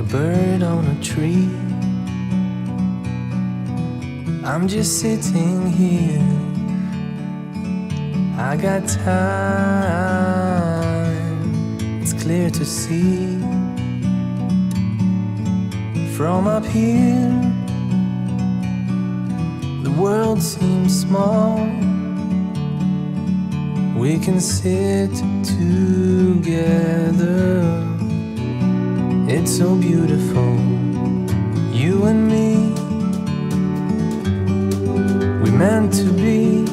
bird on a tree. I'm just sitting here. I got time, it's clear to see. From up here, the world seems small. We can sit together. It's so beautiful, you and me. We're meant to be.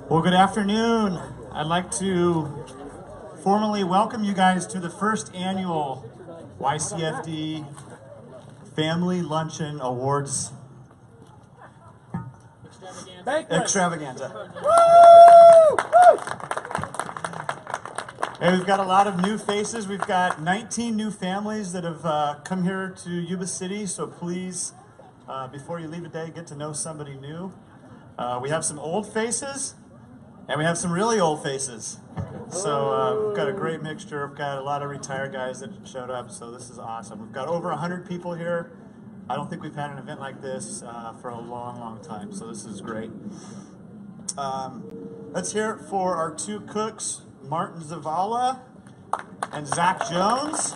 Well, good afternoon. I'd like to formally welcome you guys to the first annual YCFD Family Luncheon Awards Extravaganza. Woo! And we've got a lot of new faces. We've got 19 new families that have come here to Yuba City, so please, before you leave today, get to know somebody new. We have some old faces, and we have some really old faces. So we've got a great mixture. We've got a lot of retired guys that showed up, so this is awesome. We've got over 100 people here. I don't think we've had an event like this for a long, long time, so this is great. Let's hear it for our two cooks, Martin Zavala and Zach Jones.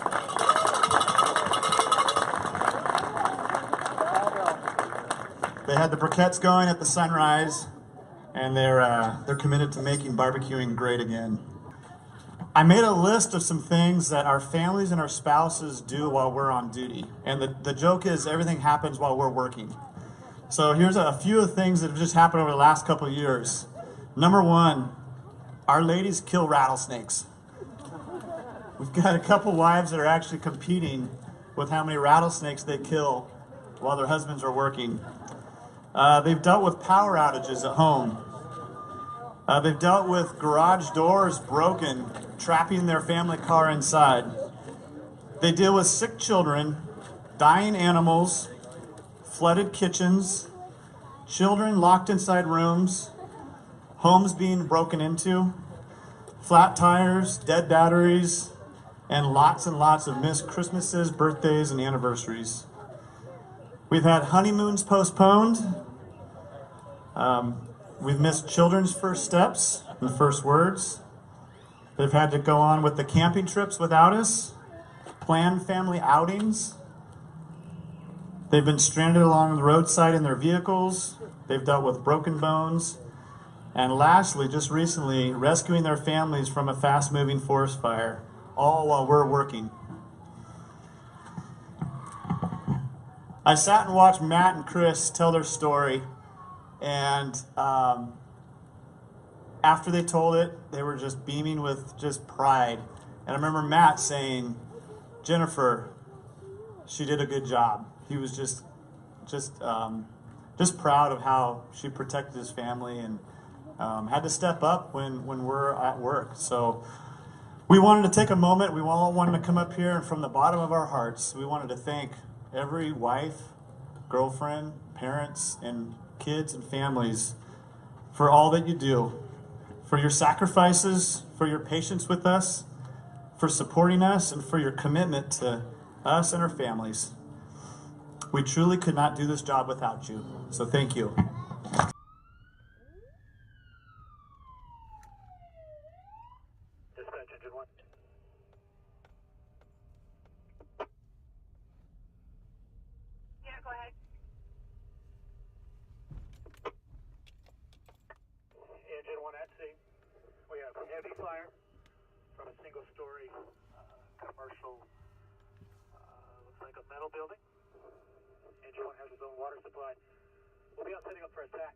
They had the briquettes going at the sunrise, and they're committed to making barbecuing great again. I made a list of some things that our families and our spouses do while we're on duty. And the joke is everything happens while we're working. So here's a few of the things that have just happened over the last couple of years. Number one, our ladies kill rattlesnakes. We've got a couple wives that are actually competing with how many rattlesnakes they kill while their husbands are working. They've dealt with power outages at home. They've dealt with garage doors broken, trapping their family car inside. They deal with sick children, dying animals, flooded kitchens, children locked inside rooms, homes being broken into, flat tires, dead batteries, and lots of missed Christmases, birthdays, and anniversaries. We've had honeymoons postponed. We've missed children's first steps and first words. They've had to go on with the camping trips without us, planned family outings. They've been stranded along the roadside in their vehicles. They've dealt with broken bones. And lastly, just recently, rescuing their families from a fast-moving forest fire, all while we're working. I sat and watched Matt and Chris tell their story, and after they told it, they were just beaming with just pride. And I remember Matt saying, "Jennifer, she did a good job." He was just proud of how she protected his family and had to step up when we're at work. So we wanted to take a moment. We all wanted to come up here, and from the bottom of our hearts, we wanted to thank every wife, girlfriend, parents, and kids and families for all that you do, for your sacrifices, for your patience with us, for supporting us, and for your commitment to us and our families. We truly could not do this job without you, so thank you. Dispatch engine 1. Yeah, go ahead. Engine 1 at sea. We have heavy fire from a single-story commercial, looks like a metal building. Engine 1 has its own water supply. We'll be out setting up for attack.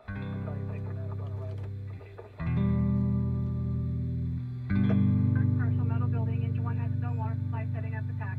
I'll tell you taking that up on arrival. Commercial metal building. Engine 1 has its own water supply, setting up attack.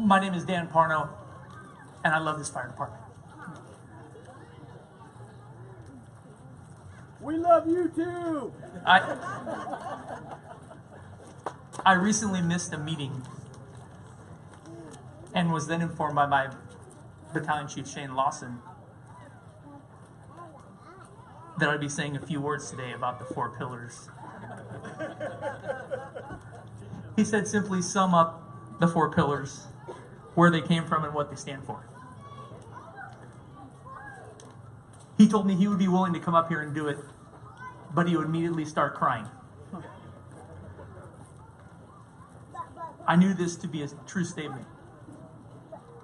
My name is Dan Parno, and I love this fire department. We love you too. I recently missed a meeting and was then informed by my battalion chief, Shane Lawson, that I'd be saying a few words today about the 4 pillars. He said simply sum up the 4 pillars, where they came from and what they stand for. He told me he would be willing to come up here and do it, but he would immediately start crying. I knew this to be a true statement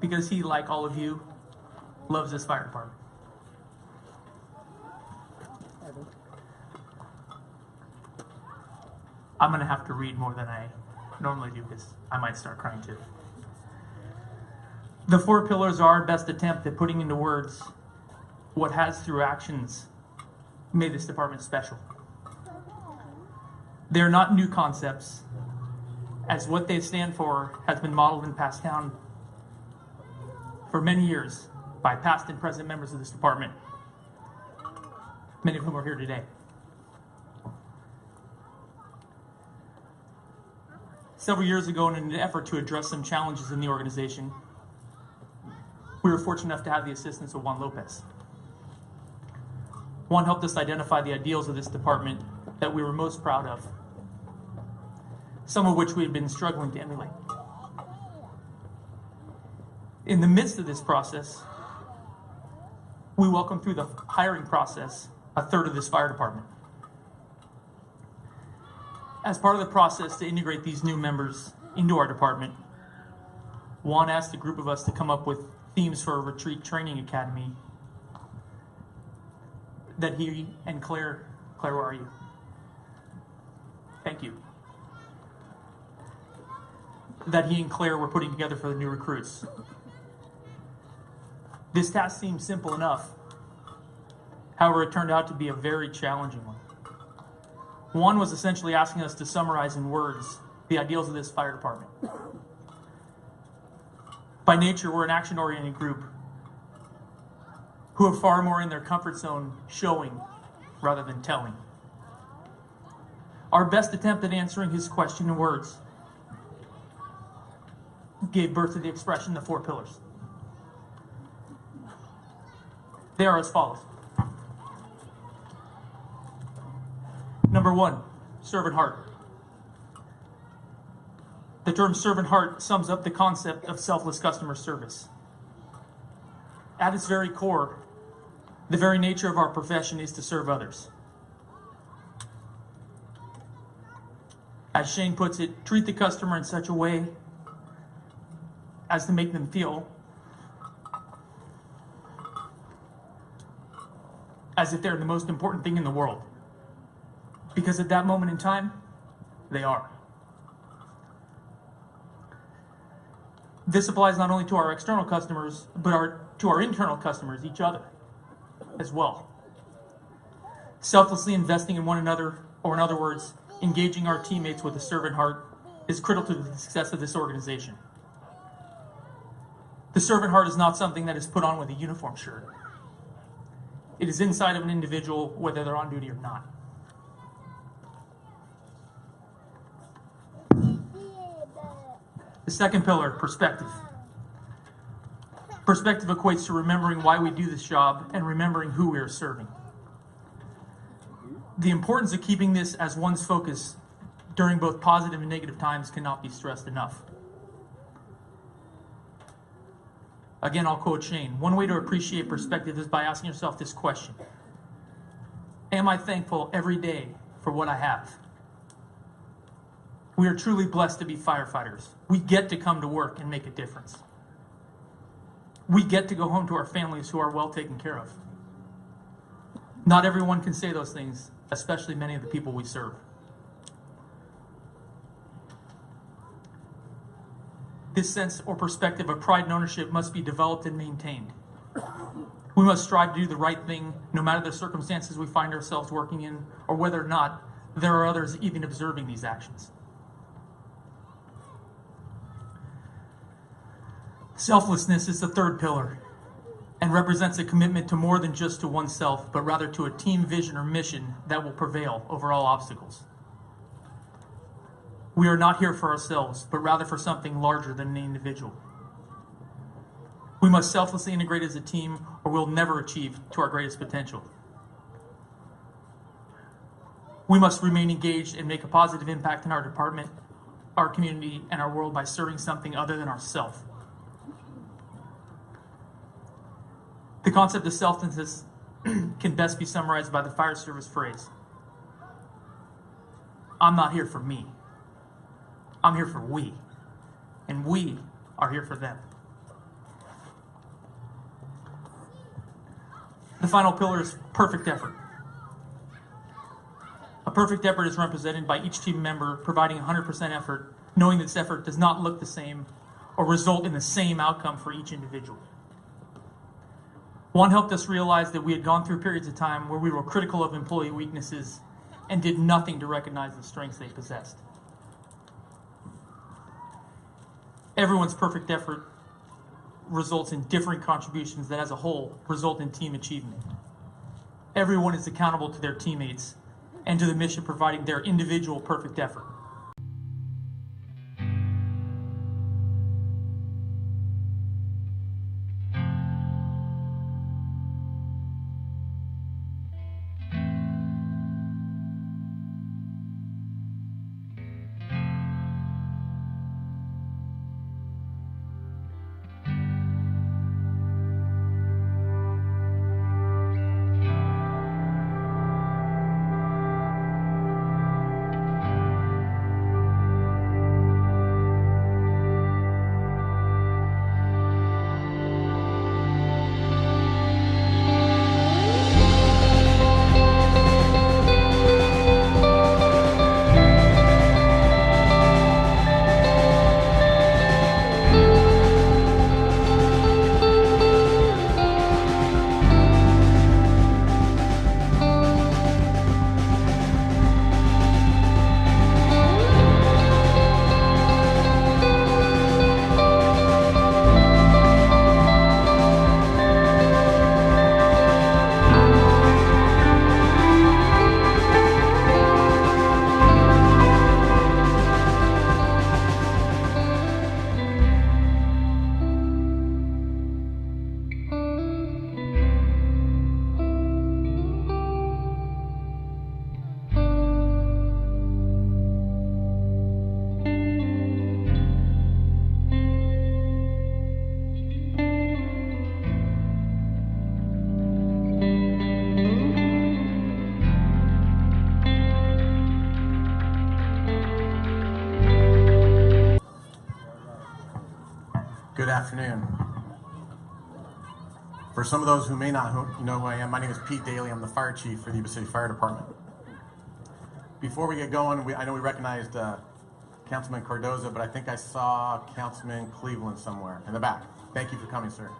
because he, like all of you, loves this fire department. I'm going to have to read more than I normally do because I might start crying too. The 4 pillars are our best attempt at putting into words what has, through actions, made this department special. They're not new concepts, as what they stand for has been modeled and passed down for many years by past and present members of this department, many of whom are here today. Several years ago, in an effort to address some challenges in the organization, we were fortunate enough to have the assistance of Juan Lopez. Juan helped us identify the ideals of this department that we were most proud of, some of which we had been struggling to emulate. In the midst of this process, we welcomed through the hiring process a third of this fire department. As part of the process to integrate these new members into our department, Juan asked a group of us to come up with themes for a retreat training academy that he and Claire, where are you? Thank you. That he and Claire were putting together for the new recruits. This task seemed simple enough. However, it turned out to be a very challenging one. One was essentially asking us to summarize in words the ideals of this fire department. By nature, we're an action-oriented group who are far more in their comfort zone showing rather than telling. Our best attempt at answering his question in words gave birth to the expression, the 4 pillars. They are as follows. Number 1, servant heart. The term servant heart sums up the concept of selfless customer service. At its very core, the very nature of our profession is to serve others. As Shane puts it, treat the customer in such a way as to make them feel as if they're the most important thing in the world. Because at that moment in time, they are. This applies not only to our external customers, but to our internal customers, each other, as well. Selflessly investing in one another, or in other words, engaging our teammates with a servant heart, is critical to the success of this organization. The servant heart is not something that is put on with a uniform shirt. It is inside of an individual, whether they're on duty or not. The second pillar, perspective. Perspective equates to remembering why we do this job and remembering who we are serving. The importance of keeping this as one's focus during both positive and negative times cannot be stressed enough. Again, I'll quote Shane. One way to appreciate perspective is by asking yourself this question. Am I thankful every day for what I have? We are truly blessed to be firefighters. We get to come to work and make a difference. We get to go home to our families who are well taken care of. Not everyone can say those things, especially many of the people we serve. This sense or perspective of pride and ownership must be developed and maintained. We must strive to do the right thing, no matter the circumstances we find ourselves working in, or whether or not there are others even observing these actions. Selflessness is the third pillar and represents a commitment to more than just to oneself, but rather to a team vision or mission that will prevail over all obstacles. We are not here for ourselves, but rather for something larger than an individual. We must selflessly integrate as a team, or we'll never achieve to our greatest potential. We must remain engaged and make a positive impact in our department, our community, and our world by serving something other than ourselves. The concept of selflessness can best be summarized by the fire service phrase, "I'm not here for me. I'm here for we, and we are here for them." The final pillar is perfect effort. A perfect effort is represented by each team member providing 100% effort, knowing that this effort does not look the same or result in the same outcome for each individual. One helped us realize that we had gone through periods of time where we were critical of employee weaknesses and did nothing to recognize the strengths they possessed. Everyone's perfect effort results in different contributions that as a whole result in team achievement. Everyone is accountable to their teammates and to the mission providing their individual perfect effort. Good afternoon. For some of those who may not know who I am, my name is Pete Daly. I'm the fire chief for the Yuba City Fire Department. Before we get going, I know we recognized Councilman Cardoza, but I think I saw Councilman Cleveland somewhere in the back. Thank you for coming, sir.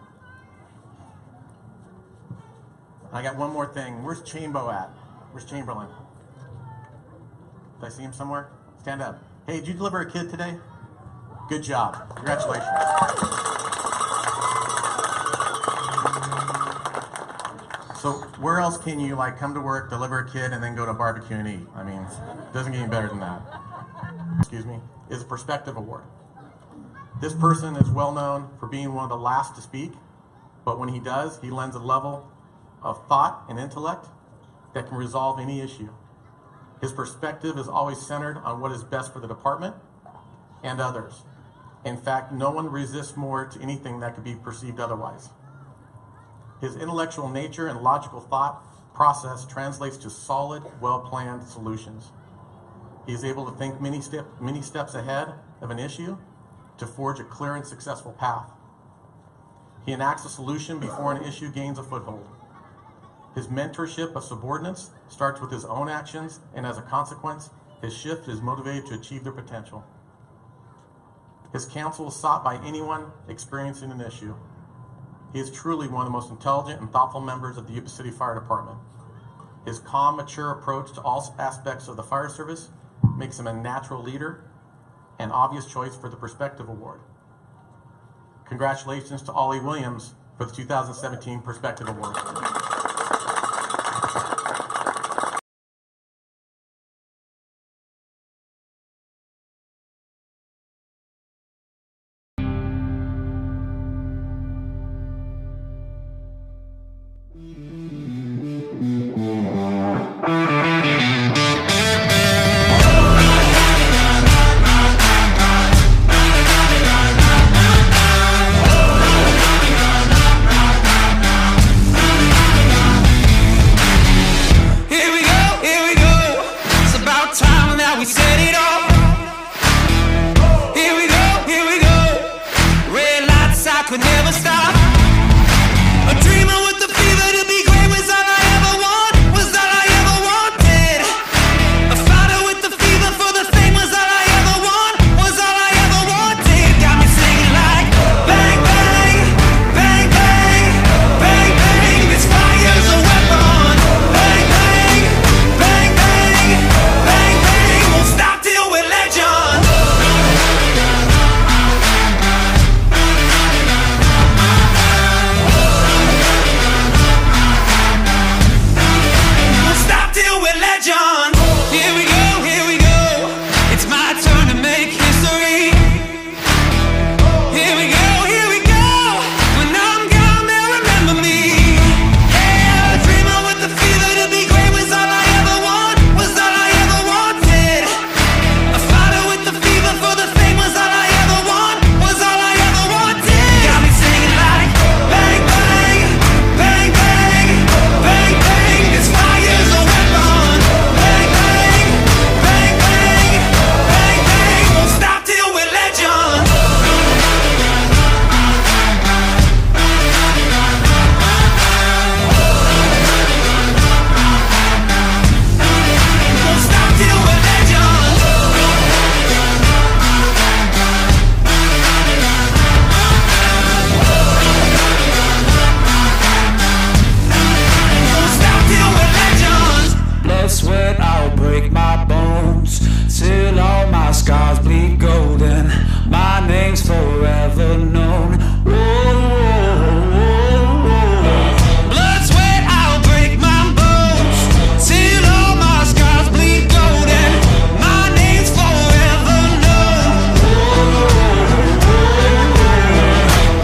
I got one more thing. Where's Chambo at? Where's Chamberlain? Did I see him somewhere? Stand up. Hey, did you deliver a kid today? Good job. Congratulations. So where else can you come to work, deliver a kid, and then go to barbecue and eat? I mean, it doesn't get any better than that. Excuse me. Is a Perspective Award. This person is well known for being one of the last to speak, but when he does, he lends a level of thought and intellect that can resolve any issue. His perspective is always centered on what is best for the department and others. In fact, no one resists more to anything that could be perceived otherwise. His intellectual nature and logical thought process translates to solid, well-planned solutions. He is able to think many steps ahead of an issue to forge a clear and successful path. He enacts a solution before an issue gains a foothold. His mentorship of subordinates starts with his own actions, and as a consequence, his shift is motivated to achieve their potential. His counsel is sought by anyone experiencing an issue. He is truly one of the most intelligent and thoughtful members of the Yuba City Fire Department. His calm, mature approach to all aspects of the fire service makes him a natural leader and obvious choice for the Perspective Award. Congratulations to Ollie Williams for the 2017 Perspective Award. Could never stop. A dreamer with the fever to be great was all I ever want, was all I ever wanted. A fighter with the fever for the fame was all I ever want, was all I ever wanted. Got me singing like bang bang, bang bang, bang bang. This fire's a weapon. Bang bang, bang bang, bang bang. Won't stop till we're legends. Sweat, I'll break my bones till all my scars bleed golden. My name's forever known. Whoa, whoa, whoa, whoa. Blood, sweat, I'll break my bones till all my scars bleed golden. My name's forever known. Whoa, whoa, whoa.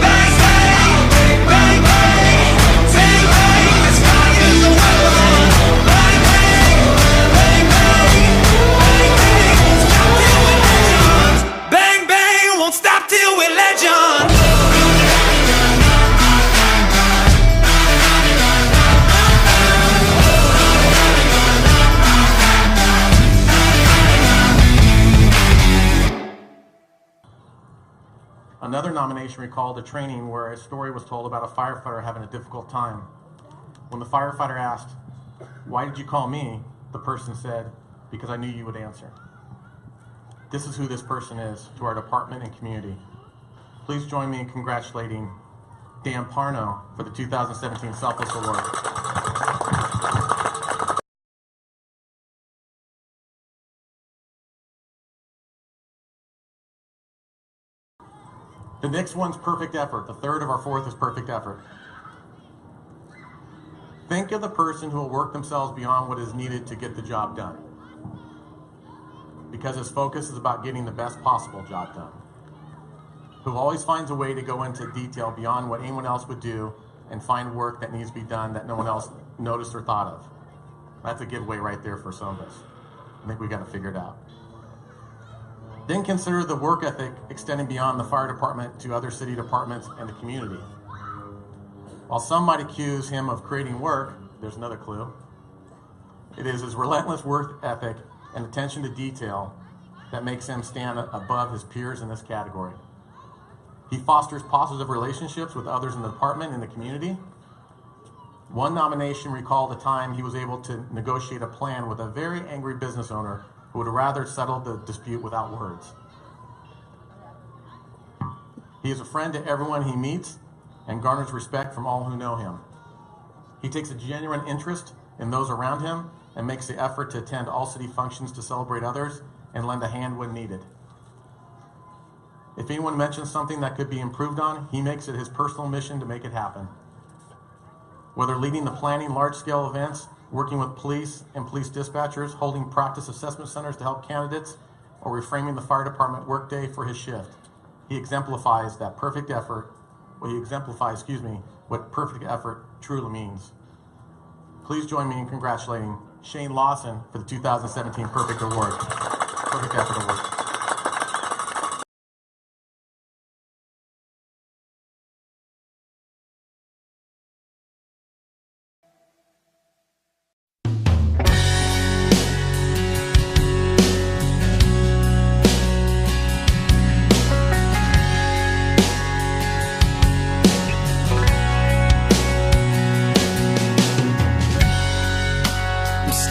Bang, bang, bang, bang, bang, bang. This fire's a weapon. Bang, bang. Bang, bang, won't stop till we're legends. Another nomination recalled a training where a story was told about a firefighter having a difficult time. When the firefighter asked, "Why did you call me?" the person said, "Because I knew you would answer." This is who this person is to our department and community. Please join me in congratulating Dan Parno for the 2017 Selfless Award. The next one's perfect effort. The third of our fourth is perfect effort. Think of the person who will work themselves beyond what is needed to get the job done, because his focus is about getting the best possible job done. Who always finds a way to go into detail beyond what anyone else would do and find work that needs to be done that no one else noticed or thought of. That's a giveaway right there for some of us. I think we got to figure it out. Then consider the work ethic extending beyond the fire department to other city departments and the community. While some might accuse him of creating work, there's another clue. It is his relentless work ethic and attention to detail that makes him stand above his peers in this category. He fosters positive relationships with others in the department and the community. One nomination recalled a time he was able to negotiate a plan with a very angry business owner who would rather settle the dispute without words. He is a friend to everyone he meets and garners respect from all who know him. He takes a genuine interest in those around him and makes the effort to attend all city functions to celebrate others and lend a hand when needed. If anyone mentions something that could be improved on, he makes it his personal mission to make it happen. Whether leading the planning large-scale events, working with police and police dispatchers, holding practice assessment centers to help candidates, or reframing the fire department workday for his shift, he exemplifies that perfect effort. What perfect effort truly means. Please join me in congratulating Shane Lawson for the 2017 Perfect Award. Perfect Effort Award.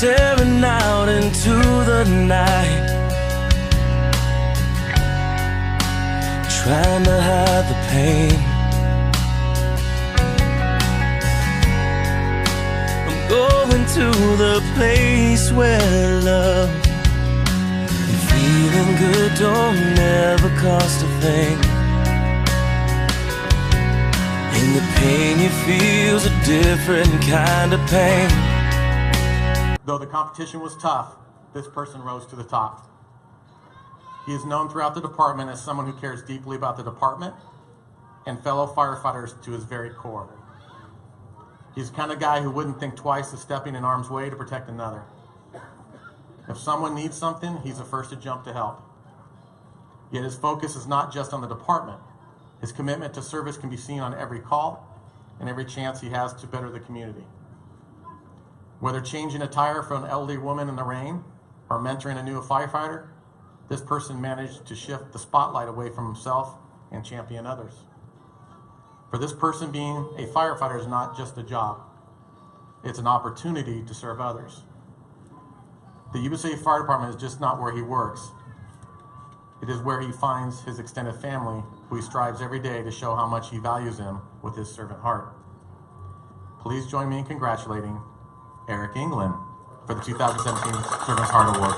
Staring out into the night, trying to hide the pain. I'm going to the place where love and feeling good don't never cost a thing. And the pain you feel's a different kind of pain. Though the competition was tough, this person rose to the top. He is known throughout the department as someone who cares deeply about the department and fellow firefighters to his very core. He's the kind of guy who wouldn't think twice of stepping in harm's way to protect another. If someone needs something, he's the first to jump to help. Yet his focus is not just on the department. His commitment to service can be seen on every call and every chance he has to better the community. Whether changing a tire for an elderly woman in the rain or mentoring a new firefighter, this person managed to shift the spotlight away from himself and champion others. For this person, being a firefighter is not just a job. It's an opportunity to serve others. The Yuba City Fire Department is just not where he works. It is where he finds his extended family, who he strives every day to show how much he values them with his servant heart. Please join me in congratulating Eric England for the 2017 Servant's Heart Award.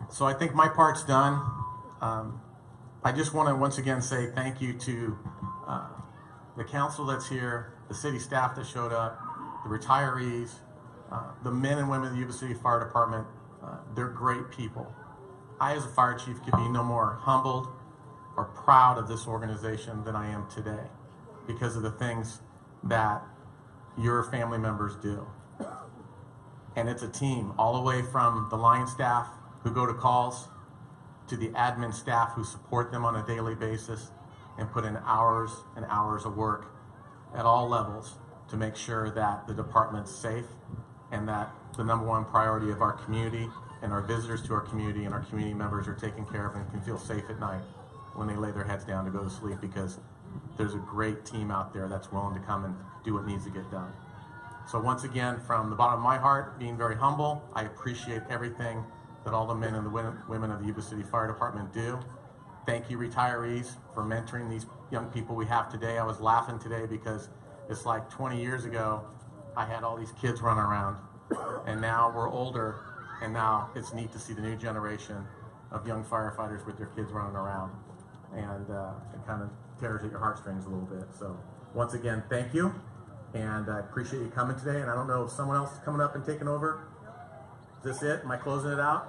So I think my part's done. I just want to once again say thank you to the council that's here, the city staff that showed up, the retirees, the men and women of the Yuba City Fire Department. They're great people. I, as a fire chief, could be no more humbled or proud of this organization than I am today because of the things that your family members do. And it's a team, all the way from the line staff who go to calls to the admin staff who support them on a daily basis and put in hours and hours of work at all levels to make sure that the department's safe and that the number one priority of our community and our visitors to our community and our community members are taken care of and can feel safe at night when they lay their heads down to go to sleep, because there's a great team out there that's willing to come and do what needs to get done. So once again, from the bottom of my heart, being very humble, I appreciate everything that all the men and the women of the Yuba City Fire Department do. Thank you, retirees, for mentoring these young people we have today. I was laughing today because it's like 20 years ago, I had all these kids running around, and now we're older, and now it's neat to see the new generation of young firefighters with their kids running around, and it kind of tears at your heartstrings a little bit. So once again, thank you, and I appreciate you coming today. And I don't know if someone else is coming up and taking over. Is this it? Am I closing it out?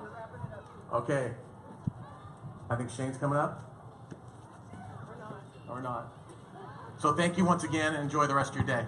Okay. I think Shane's coming up. Or not. So thank you once again, and enjoy the rest of your day.